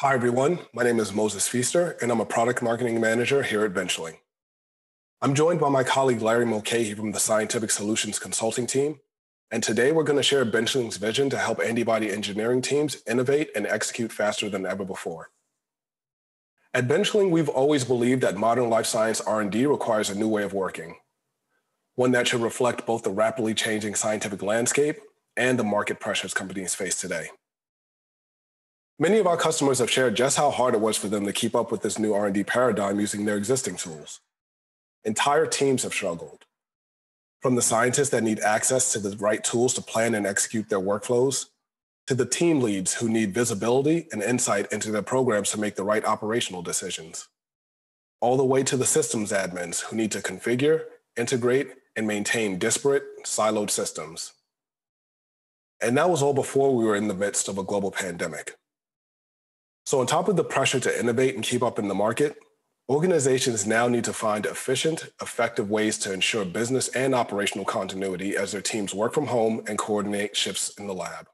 Hi, everyone. My name is Moses Feaster, and I'm a product marketing manager here at Benchling. I'm joined by my colleague Larry Mulcahy from the Scientific Solutions Consulting team, and today we're going to share Benchling's vision to help antibody engineering teams innovate and execute faster than ever before. At Benchling, we've always believed that modern life science R&D requires a new way of working, one that should reflect both the rapidly changing scientific landscape and the market pressures companies face today. Many of our customers have shared just how hard it was for them to keep up with this new R&D paradigm using their existing tools. Entire teams have struggled, from the scientists that need access to the right tools to plan and execute their workflows, to the team leads who need visibility and insight into their programs to make the right operational decisions, all the way to the systems admins who need to configure, integrate, and maintain disparate, siloed systems. And that was all before we were in the midst of a global pandemic. So on top of the pressure to innovate and keep up in the market, organizations now need to find efficient, effective ways to ensure business and operational continuity as their teams work from home and coordinate shifts in the lab.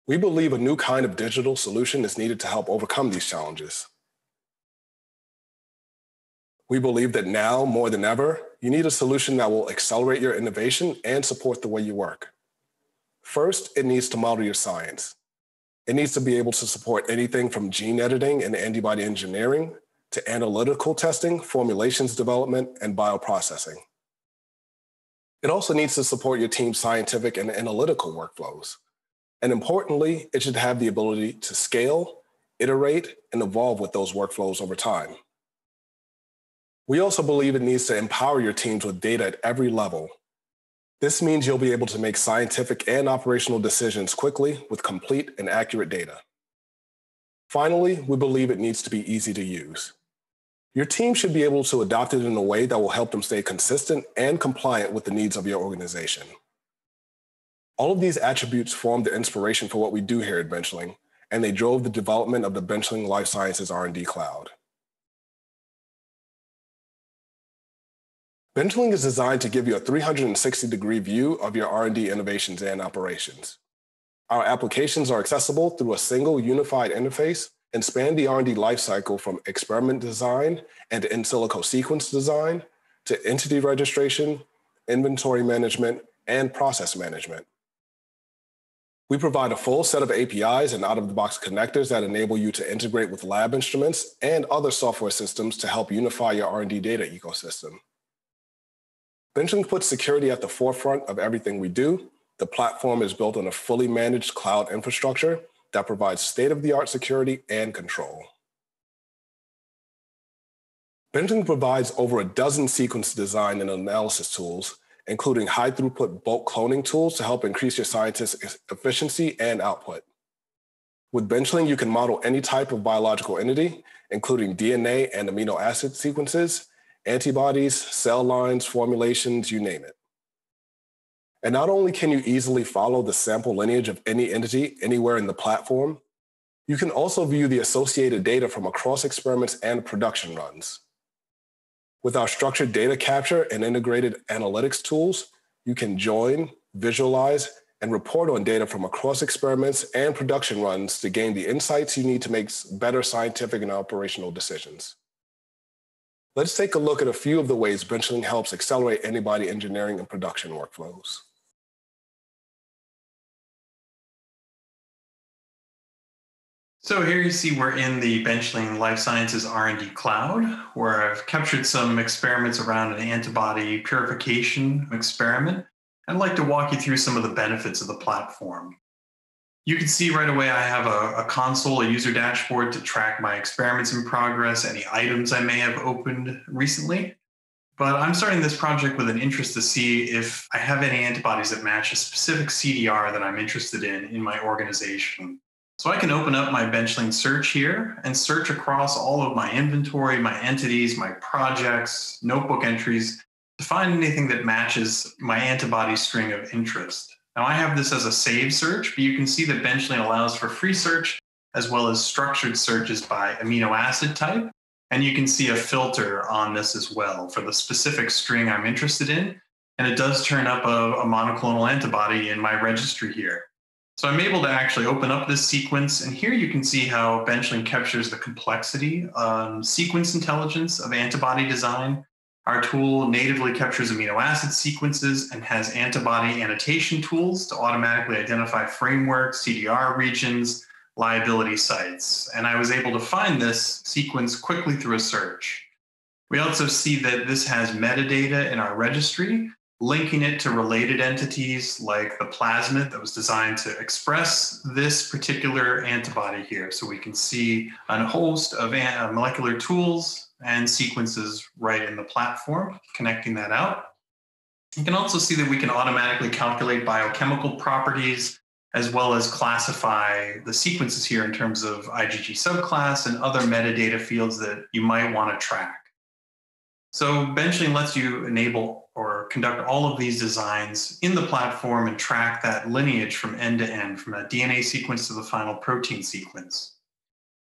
We believe a new kind of digital solution is needed to help overcome these challenges. We believe that now, more than ever, you need a solution that will accelerate your innovation and support the way you work. First, it needs to model your science. It needs to be able to support anything from gene editing and antibody engineering to analytical testing, formulations development, and bioprocessing. It also needs to support your team's scientific and analytical workflows. And importantly, it should have the ability to scale, iterate, and evolve with those workflows over time. We also believe it needs to empower your teams with data at every level. This means you'll be able to make scientific and operational decisions quickly with complete and accurate data. Finally, we believe it needs to be easy to use. Your team should be able to adopt it in a way that will help them stay consistent and compliant with the needs of your organization. All of these attributes form the inspiration for what we do here at Benchling, and they drove the development of the Benchling Life Sciences R&D Cloud. Benchling is designed to give you a 360-degree view of your R&D innovations and operations. Our applications are accessible through a single unified interface and span the R&D lifecycle from experiment design and in silico sequence design to entity registration, inventory management, and process management. We provide a full set of APIs and out-of-the-box connectors that enable you to integrate with lab instruments and other software systems to help unify your R&D data ecosystem. Benchling puts security at the forefront of everything we do. The platform is built on a fully managed cloud infrastructure that provides state-of-the-art security and control. Benchling provides over a dozen sequence design and analysis tools, including high-throughput bulk cloning tools to help increase your scientists' efficiency and output. With Benchling, you can model any type of biological entity, including DNA and amino acid sequences, antibodies, cell lines, formulations, you name it. And not only can you easily follow the sample lineage of any entity anywhere in the platform, you can also view the associated data from across experiments and production runs. With our structured data capture and integrated analytics tools, you can join, visualize, and report on data from across experiments and production runs to gain the insights you need to make better scientific and operational decisions. Let's take a look at a few of the ways Benchling helps accelerate antibody engineering and production workflows. So here you see we're in the Benchling Life Sciences R&D Cloud, where I've captured some experiments around an antibody purification experiment. I'd like to walk you through some of the benefits of the platform. You can see right away I have a console, a user dashboard to track my experiments in progress, any items I may have opened recently. But I'm starting this project with an interest to see if I have any antibodies that match a specific CDR that I'm interested in my organization. So I can open up my Benchling search here and search across all of my inventory, my entities, my projects, notebook entries to find anything that matches my antibody string of interest. Now I have this as a saved search, but you can see that Benchling allows for free search as well as structured searches by amino acid type. And you can see a filter on this as well for the specific string I'm interested in. And it does turn up a monoclonal antibody in my registry here. So I'm able to actually open up this sequence, and here you can see how Benchling captures the complexity, sequence intelligence of antibody design. Our tool natively captures amino acid sequences and has antibody annotation tools to automatically identify frameworks, CDR regions, liability sites. And I was able to find this sequence quickly through a search. We also see that this has metadata in our registry, linking it to related entities like the plasmid that was designed to express this particular antibody here. So we can see a host of molecular tools and sequences right in the platform, connecting that out. You can also see that we can automatically calculate biochemical properties as well as classify the sequences here in terms of IgG subclass and other metadata fields that you might want to track. So Benchling lets you enable or conduct all of these designs in the platform and track that lineage from end to end, from a DNA sequence to the final protein sequence.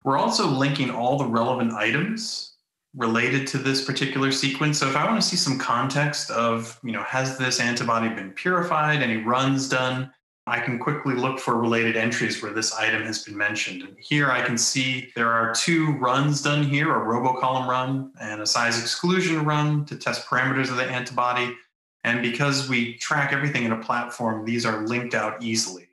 We're also linking all the relevant items related to this particular sequence. So if I want to see some context of, has this antibody been purified, any runs done, I can quickly look for related entries where this item has been mentioned. And here I can see there are 2 runs done here, a robocolumn run and a size exclusion run to test parameters of the antibody. And because we track everything in a platform, these are linked out easily.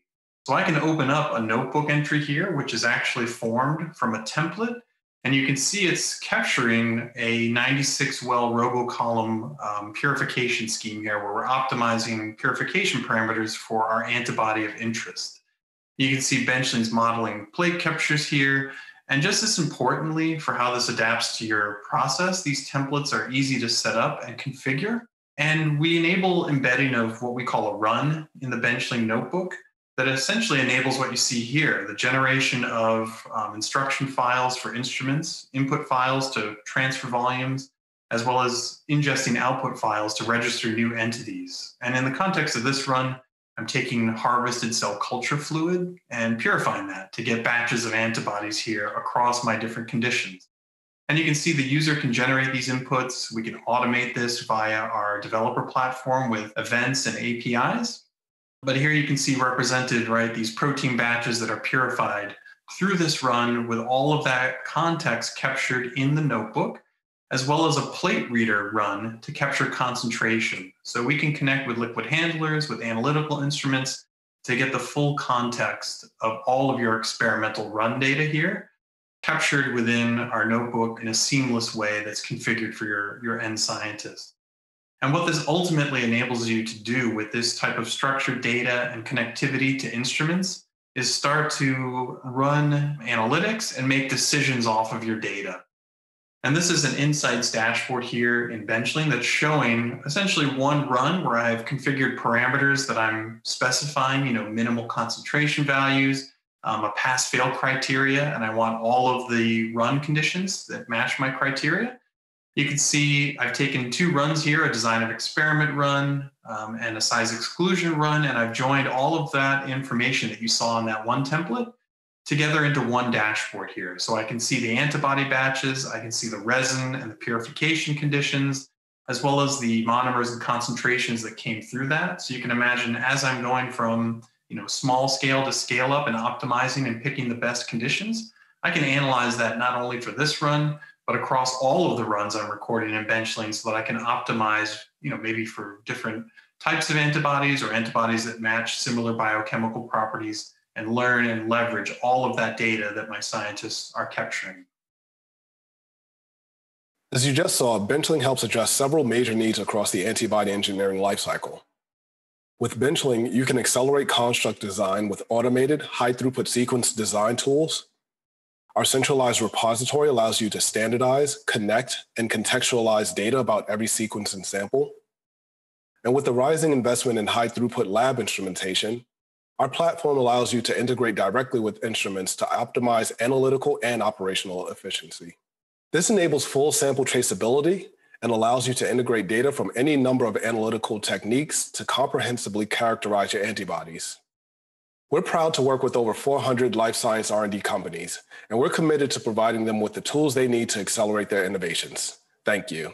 So I can open up a notebook entry here, which is actually formed from a template. And you can see it's capturing a 96-well robocolumn purification scheme here, where we're optimizing purification parameters for our antibody of interest. You can see Benchling's modeling plate captures here. And just as importantly for how this adapts to your process, these templates are easy to set up and configure. And we enable embedding of what we call a run in the Benchling notebook that essentially enables what you see here, the generation of instruction files for instruments, input files to transfer volumes, as well as ingesting output files to register new entities. And in the context of this run, I'm taking harvested cell culture fluid and purifying that to get batches of antibodies here across my different conditions. And you can see the user can generate these inputs. We can automate this via our developer platform with events and APIs. But here you can see represented, right, these protein batches that are purified through this run with all of that context captured in the notebook, as well as a plate reader run to capture concentration. So we can connect with liquid handlers, with analytical instruments to get the full context of all of your experimental run data here, captured within our notebook in a seamless way that's configured for your end scientist. And what this ultimately enables you to do with this type of structured data and connectivity to instruments is start to run analytics and make decisions off of your data. And this is an insights dashboard here in Benchling that's showing essentially one run where I've configured parameters that I'm specifying, minimal concentration values, a pass-fail criteria, and I want all of the run conditions that match my criteria. You can see I've taken 2 runs here, a design of experiment run and a size exclusion run, and I've joined all of that information that you saw in that one template together into one dashboard here. So I can see the antibody batches, I can see the resin and the purification conditions, as well as the monomers and concentrations that came through that. So you can imagine as I'm going from small scale to scale up and optimizing and picking the best conditions, I can analyze that not only for this run, but across all of the runs I'm recording in Benchling so that I can optimize, maybe for different types of antibodies or antibodies that match similar biochemical properties and learn and leverage all of that data that my scientists are capturing. As you just saw, Benchling helps address several major needs across the antibody engineering lifecycle. With Benchling, you can accelerate construct design with automated, high-throughput sequence design tools. Our centralized repository allows you to standardize, connect, and contextualize data about every sequence and sample. And with the rising investment in high-throughput lab instrumentation, our platform allows you to integrate directly with instruments to optimize analytical and operational efficiency. This enables full sample traceability and allows you to integrate data from any number of analytical techniques to comprehensively characterize your antibodies. We're proud to work with over 400 life science R&D companies, and we're committed to providing them with the tools they need to accelerate their innovations. Thank you.